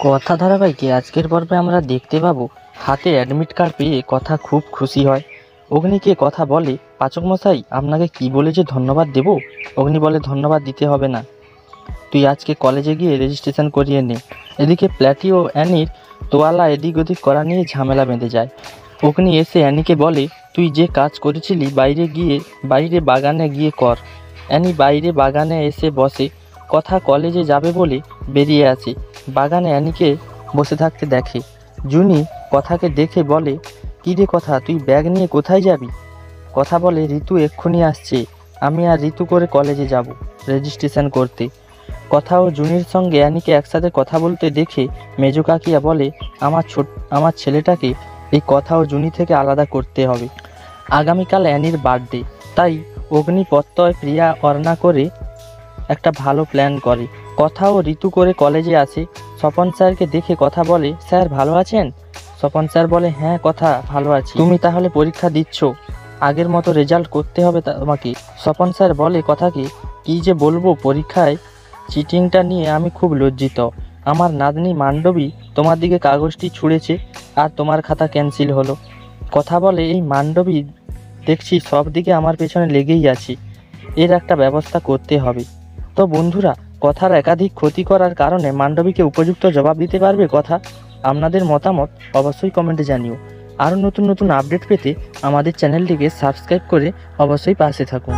কথা ধারাবাহিকে আজকের পর্বে আমরা দেখতে পাবো হাতে অ্যাডমিট কার্ড পেয়ে কথা খুব খুশি হয়। অগ্নিকে কথা বলে, পাচক মশাই আপনাকে কি বলে যে ধন্যবাদ দেব। অগ্নি বলে, ধন্যবাদ দিতে হবে না, তুই আজকে কলেজে গিয়ে রেজিস্ট্রেশন করিয়ে নে। এদিকে প্ল্যাটি ও অ্যানির তোয়ালা এদিক ওদিক করা নিয়ে ঝামেলা বেঁধে যায়। অগ্নি এসে অ্যানিকে বলে, তুই যে কাজ করেছিলি বাইরে বাগানে গিয়ে কর। অ্যানি বাইরে বাগানে এসে বসে। কথা কলেজে যাবে বলে বেরিয়ে আসে। বাগানে অ্যানিকে বসে থাকতে দেখে। জুনি কথাকে দেখে বলে, কী রে কথা, তুই ব্যাগ নিয়ে কোথায় যাবি? কথা বলে, ঋতু এক্ষুনি আসছে, আমি আর ঋতু করে কলেজে যাব রেজিস্ট্রেশন করতে। কথা ও জুনির সঙ্গে অ্যানিকে একসাথে কথা বলতে দেখে মেজো কাকিয়া বলে, আমার ছেলেটাকে এই কথা ও জুনি থেকে আলাদা করতে হবে। আগামীকাল অ্যানির বার্থডে, তাই অগ্নি প্রত্যয় প্রিয়া অর্ণা করে একটা ভালো প্ল্যান করে। কথা ও ঋতু করে কলেজে আসে। স্বপন স্যারকে দেখে কথা বলে, স্যার ভালো আছেন? স্বপন স্যার বলে, হ্যাঁ কথা ভালো আছি, তুমি তাহলে পরীক্ষা দিচ্ছ, আগের মতো রেজাল্ট করতে হবে তোমাকে। স্বপন স্যার বলে কথাকে, কী যে বলবো, পরীক্ষায় চিটিংটা নিয়ে আমি খুব লজ্জিত। আমার নাতনি মান্ডবী তোমার দিকে কাগজটি ছুঁড়েছে আর তোমার খাতা ক্যান্সেল হলো। কথা বলে, এই মান্ডবী দেখছি সব দিকে আমার পেছনে লেগেই আছে, এর একটা ব্যবস্থা করতে হবে। তো বন্ধুরা, কথার একাধিক ক্ষতি করার কারণে মান্ডবীকে উপযুক্ত জবাব দিতে পারবে কথা? আপনাদের মতামত অবশ্যই কমেন্টে জানিও। আরও নতুন নতুন আপডেট পেতে আমাদের চ্যানেলটিকে সাবস্ক্রাইব করে অবশ্যই পাশে থাকুন।